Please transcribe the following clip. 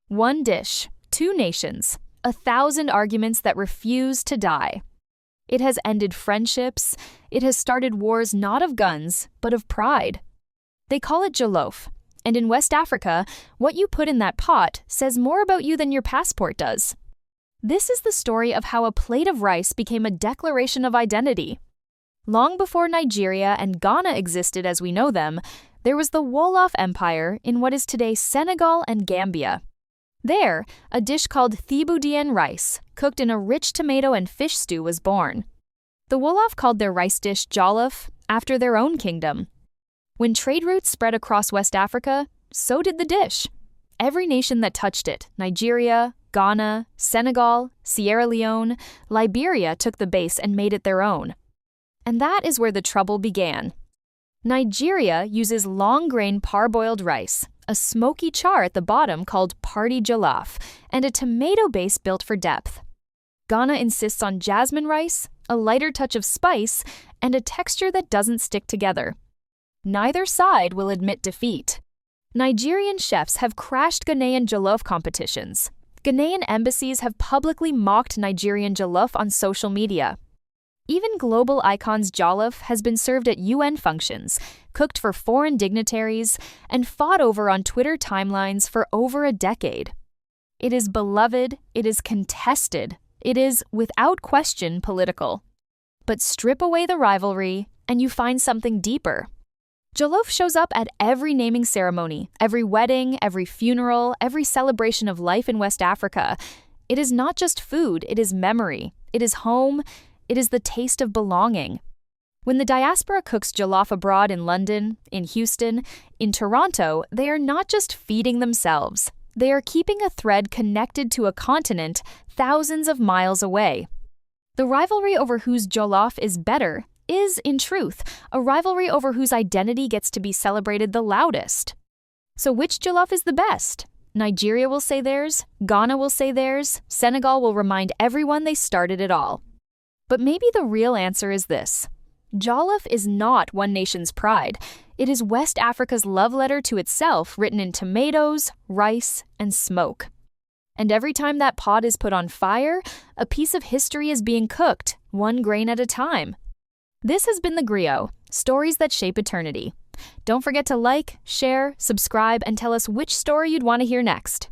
One dish, two nations, 1,000 arguments that refuse to die. It has ended friendships. It has started wars not of guns, but of pride. They call it jollof, and in West Africa, what you put in that pot says more about you than your passport does. This is the story of how a plate of rice became a declaration of identity. Long before Nigeria and Ghana existed as we know them, there was the Wolof Empire in what is today Senegal and Gambia. There, a dish called thiboudienne rice, cooked in a rich tomato and fish stew, was born. The Wolof called their rice dish jollof after their own kingdom. When trade routes spread across West Africa, so did the dish. Every nation that touched it, Nigeria, Ghana, Senegal, Sierra Leone, Liberia, took the base and made it their own. And that is where the trouble began. Nigeria uses long-grain parboiled rice, a smoky char at the bottom called party jollof, and a tomato base built for depth. Ghana insists on jasmine rice, a lighter touch of spice, and a texture that doesn't stick together. Neither side will admit defeat. Nigerian chefs have crashed Ghanaian Jollof competitions. Ghanaian embassies have publicly mocked Nigerian Jollof on social media. Even global icons Jollof has been served at UN functions, cooked for foreign dignitaries, and fought over on Twitter timelines for over a decade. It is beloved, it is contested, it is, without question, political. But strip away the rivalry, and you find something deeper. Jollof shows up at every naming ceremony, every wedding, every funeral, every celebration of life in West Africa. It is not just food, it is memory, it is home, it is the taste of belonging. When the diaspora cooks jollof abroad in London, in Houston, in Toronto, they are not just feeding themselves. They are keeping a thread connected to a continent thousands of miles away. The rivalry over whose jollof is better is, in truth, a rivalry over whose identity gets to be celebrated the loudest. So which jollof is the best? Nigeria will say theirs, Ghana will say theirs, Senegal will remind everyone they started it all. But maybe the real answer is this. Jollof is not one nation's pride. It is West Africa's love letter to itself, written in tomatoes, rice, and smoke. And every time that pot is put on fire, a piece of history is being cooked, one grain at a time. This has been the Griot, stories that shape eternity. Don't forget to like, share, subscribe, and tell us which story you'd want to hear next.